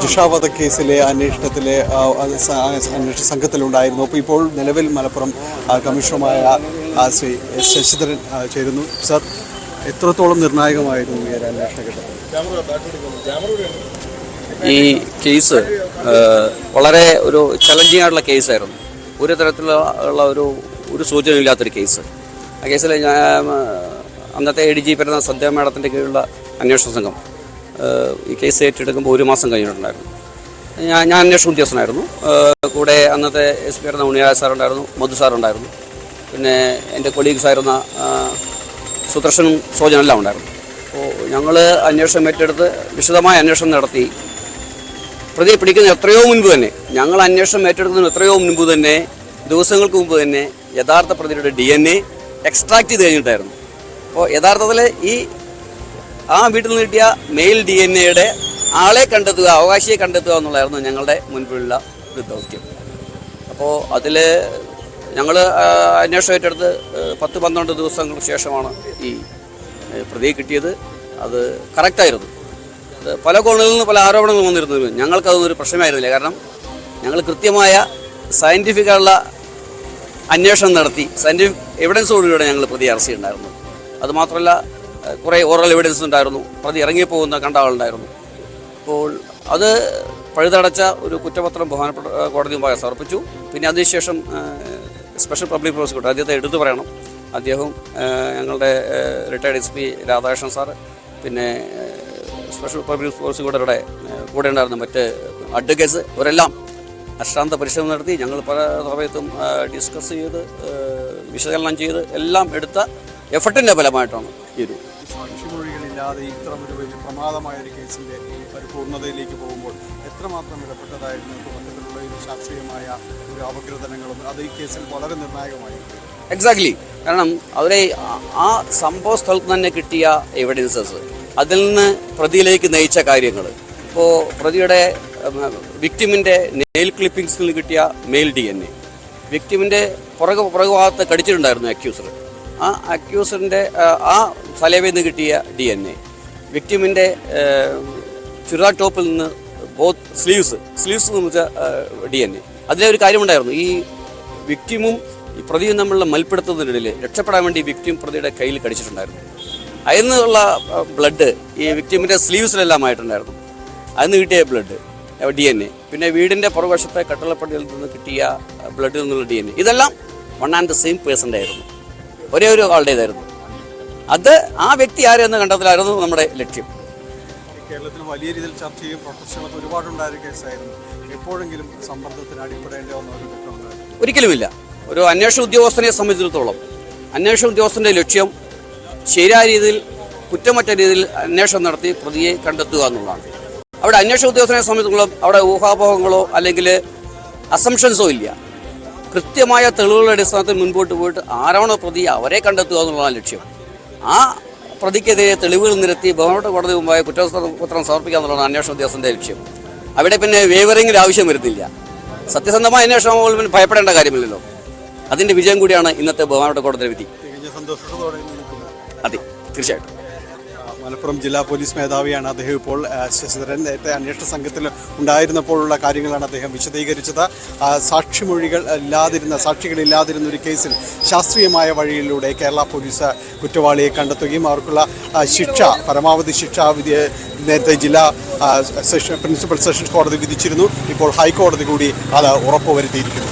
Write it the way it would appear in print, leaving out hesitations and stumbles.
ജിഷ വധക്കേസിലെ അന്വേഷണത്തിലെ അന്വേഷണ സംഘത്തിലുണ്ടായിരുന്നു. അപ്പോൾ ഇപ്പോൾ നിലവിൽ മലപ്പുറം കമ്മീഷണറുമായ ശ്രീ എസ് ശശിധരൻ ചേരുന്നു. സർ, എത്രത്തോളം നിർണായകമായിരുന്നു ഈ ഒരു അന്വേഷണ ഘട്ടത്തിൽ? ഈ കേസ് വളരെ ഒരു ചലഞ്ചിങ് ആയിട്ടുള്ള കേസായിരുന്നു. ഒരു തരത്തിലുള്ള ഒരു സൂചനയില്ലാത്തൊരു കേസ്. ആ കേസിൽ അന്നത്തെ ADG വരുന്ന സന്ധ്യ മേഡത്തിൻ്റെ കീഴിലുള്ള അന്വേഷണ സംഘം ഈ കേസ് ഏറ്റെടുക്കുമ്പോൾ 1 മാസം കഴിഞ്ഞിട്ടുണ്ടായിരുന്നു. ഞാൻ അന്വേഷണ ഉദ്യോഗസ്ഥനായിരുന്നു. കൂടെ അന്നത്തെ SP വരുന്ന ഉണ്ണിയായ സാറുണ്ടായിരുന്നു, മധു സാറുണ്ടായിരുന്നു, പിന്നെ എൻ്റെ കൊളീഗ്സ് ആയിരുന്ന സുദർശനും സോജനെല്ലാം ഉണ്ടായിരുന്നു. അപ്പോൾ ഞങ്ങൾ അന്വേഷണം ഏറ്റെടുത്ത് വിശദമായ അന്വേഷണം നടത്തി പ്രതിയെ പിടിക്കുന്ന എത്രയോ മുൻപ് തന്നെ, ഞങ്ങൾ അന്വേഷണം ഏറ്റെടുക്കുന്നതിന് എത്രയോ മുൻപ് തന്നെ, ദിവസങ്ങൾക്ക് മുമ്പ് തന്നെ യഥാർത്ഥ പ്രതിയുടെ DNA എക്സ്ട്രാക്ട് ചെയ്ത് കഴിഞ്ഞിട്ടായിരുന്നു. അപ്പോൾ യഥാർത്ഥത്തിൽ ആ വീട്ടിൽ നിന്ന് കിട്ടിയ മെയിൽ DNA ആളെ കണ്ടെത്തുക, അവകാശിയെ കണ്ടെത്തുക എന്നുള്ളതായിരുന്നു ഞങ്ങളുടെ മുൻപിലുള്ള ഒരു ദൗത്യം. അപ്പോൾ അതിൽ ഞങ്ങൾ അന്വേഷണം ഏറ്റെടുത്ത് 10-12 ദിവസങ്ങൾക്ക് ശേഷമാണ് ഈ പ്രതിയെ കിട്ടിയത്. അത് കറക്റ്റായിരുന്നു. അത് പല കോണുകളിൽ നിന്ന് പല ആരോപണങ്ങൾ വന്നിരുന്നത് ഞങ്ങൾക്കതൊരു പ്രശ്നമായിരുന്നില്ല. കാരണം ഞങ്ങൾ കൃത്യമായ സയൻറ്റിഫിക്കായുള്ള അന്വേഷണം നടത്തി സയൻറ്റിഫിക് എവിഡൻസോടുകൂടെ ഞങ്ങൾ പ്രതിയെ അറസ്റ്റ് ചെയ്തിട്ടുണ്ടായിരുന്നു. അതുമാത്രമല്ല കുറേ ഓറൽ എവിഡൻസ് ഉണ്ടായിരുന്നു. പ്രതി ഇറങ്ങിപ്പോകുന്ന കണ്ട ആളുണ്ടായിരുന്നു. അപ്പോൾ അത് പഴുതടച്ച ഒരു കുറ്റപത്രം ബഹുമാനപ്പെട്ട കോടതി മുമ്പാകെ സമർപ്പിച്ചു. പിന്നെ അതിനുശേഷം സ്പെഷ്യൽ പബ്ലിക് പ്രോസിക്യൂട്ടർ, അദ്ദേഹത്തെ എടുത്തു പറയണം, അദ്ദേഹവും ഞങ്ങളുടെ റിട്ടയർഡ് SP രാധാകൃഷ്ണൻ സാറ്, പിന്നെ സ്പെഷ്യൽ പബ്ലിക് പ്രോസിക്യൂട്ടറുടെ കൂടെ ഉണ്ടായിരുന്ന മറ്റ് അഡ്വക്കേറ്റ്സ്, ഇവരെല്ലാം അശ്രാന്ത പരിശ്രമം നടത്തി. ഞങ്ങൾ പല സമയത്തും ഡിസ്കസ് ചെയ്ത് വിശകലനം ചെയ്ത് എല്ലാം എടുത്ത എഫർട്ടിൻ്റെ ഫലമായിട്ടാണ് ഈ ഒരു സാക്ഷിമൊഴികളില്ലാതെ ഇത്തരമൊരു വലിയ പ്രമാദമായൊരു കേസിൻ്റെ ഒരു പൂർണ്ണതയിലേക്ക് പോകുമ്പോൾ എത്രമാത്രം ഇടപെട്ടതായിരുന്നു മൊത്തത്തിലുള്ള ഒരു ശാസ്ത്രീയമായ ഒരു അപഗ്രഥനങ്ങളും അത് ഈ കേസിൽ വളരെ നിർണായകമായിരുന്നു. എക്സാക്ട്ലി. കാരണം അവരെ ആ സംഭവ സ്ഥലത്ത് തന്നെ കിട്ടിയ എവിഡൻസസ്, അതിൽ നിന്ന് പ്രതിയിലേക്ക് നയിച്ച കാര്യങ്ങൾ, ഇപ്പോൾ പ്രതിയുടെ വിക്ടിമിൻ്റെ നെയിൽ ക്ലിപ്പിങ്സിൽ നിന്ന് കിട്ടിയ മെയിൽ DNA, വിക്ടിമിൻ്റെ പുറകുഭാഗത്ത് കടിച്ചിട്ടുണ്ടായിരുന്നു അക്യൂസർ, ആ അക്യൂസറിൻ്റെ ആ സലേവയിൽ നിന്ന് കിട്ടിയ DNA, വിക്ടിമിൻ്റെ ചുരിദാർ ടോപ്പിൽ നിന്ന് ബോത്ത് സ്ലീവ്സ് നിർമ്മിച്ച DNA. അതിലെ ഒരു കാര്യമുണ്ടായിരുന്നു, ഈ വിക്ടിമും ഈ പ്രതിയും തമ്മിലുള്ള മൽപ്പിടുത്തത്തിനിടയിൽ രക്ഷപ്പെടാൻ വേണ്ടി വിക്ടിം പ്രതിയുടെ കയ്യിൽ കടിച്ചിട്ടുണ്ടായിരുന്നു. അതിൽ നിന്നുള്ള ബ്ലഡ് ഈ വിക്ടിമിൻ്റെ സ്ലീവ്സിലെല്ലാം ആയിട്ടുണ്ടായിരുന്നു. അതിൽ നിന്ന് കിട്ടിയ ബ്ലഡ് DNA, പിന്നെ വീടിൻ്റെ പുറകുവശത്തെ കട്ടളപ്പടിയിൽ നിന്ന് കിട്ടിയ ബ്ലഡിൽ നിന്നുള്ള DNA, ഇതെല്ലാം 1 and the same പേഴ്സൻ്റെ ആയിരുന്നു, ഒരേ ഒരു ആളുടേതായിരുന്നു. അത് ആ വ്യക്തി ആരെന്ന് കണ്ടെത്തലായിരുന്നു നമ്മുടെ ലക്ഷ്യം. കേരളത്തിൽ വലിയ രീതിയിൽ ചർച്ചയും പ്രൊട്ടക്ഷനൊക്കെ ഒരുപാടുണ്ടായ കേസായിരുന്നു. എപ്പോഴെങ്കിലും സമ്മർദ്ദത്തിന് അടിപ്പെടേണ്ടി വന്ന ഒരു ഘട്ടമുണ്ടായിരുന്നു? ഒരിക്കലുമില്ല. ഒരു അന്വേഷണ ഉദ്യോഗസ്ഥനെ സംബന്ധിച്ചിടത്തോളം അന്വേഷണ ഉദ്യോഗസ്ഥൻ്റെ ലക്ഷ്യം ശരിയായ രീതിയിൽ കുറ്റമറ്റ രീതിയിൽ അന്വേഷണം നടത്തി പ്രതിയെ കണ്ടെത്തുക എന്നുള്ളതാണ്. അവിടെ അന്വേഷണ ഉദ്യോഗസ്ഥനെ സംബന്ധിച്ചിടത്തോളം അവിടെ ഊഹാപോഹങ്ങളോ അല്ലെങ്കിൽ അസംഷൻസോ ഇല്ല. കൃത്യമായ തെളിവുകളുടെ അടിസ്ഥാനത്തിൽ മുൻപോട്ട് പോയിട്ട് ആരാണോ പ്രതി അവരെ കണ്ടെത്തുക എന്നുള്ളതാണ് ലക്ഷ്യം. ആ പ്രതിക്കെതിരെ തെളിവുകൾ നിരത്തി ബഹുമാനപ്പെട്ട കോടതി മുമ്പായ കുറ്റപത്രം സമർപ്പിക്കുക എന്നുള്ളതാണ് അന്വേഷണ ഉദ്യോഗസ്ഥൻ്റെ ലക്ഷ്യം. അവിടെ പിന്നെ വേവറിങ്ങിന് ആവശ്യം വരുന്നില്ല. സത്യസന്ധമായ അന്വേഷണം പിന്നെ ഭയപ്പെടേണ്ട കാര്യമില്ലല്ലോ. അതിൻ്റെ വിജയം കൂടിയാണ് ഇന്നത്തെ ബഹുമാനപ്പെട്ട കോടതി വിധി. അതെ, തീർച്ചയായിട്ടും. മലപ്പുറം ജില്ലാ പോലീസ് മേധാവിയാണ് അദ്ദേഹം. ഇപ്പോൾ ശശിധരൻ നേരത്തെ അന്വേഷണ സംഘത്തിൽ ഉണ്ടായിരുന്നപ്പോഴുള്ള കാര്യങ്ങളാണ് അദ്ദേഹം വിശദീകരിച്ചത്. സാക്ഷികളില്ലാതിരുന്ന ഒരു കേസിൽ ശാസ്ത്രീയമായ വഴിയിലൂടെ കേരള പോലീസ് കുറ്റവാളിയെ കണ്ടെത്തുകയും അവർക്കുള്ള ശിക്ഷ, പരമാവധി ശിക്ഷ നേരത്തെ ജില്ലാ പ്രിൻസിപ്പൽ സെഷൻസ് കോടതി വിധിച്ചിരുന്നു. ഇപ്പോൾ ഹൈക്കോടതി കൂടി അത് ഉറപ്പുവരുത്തിയിരിക്കുന്നു.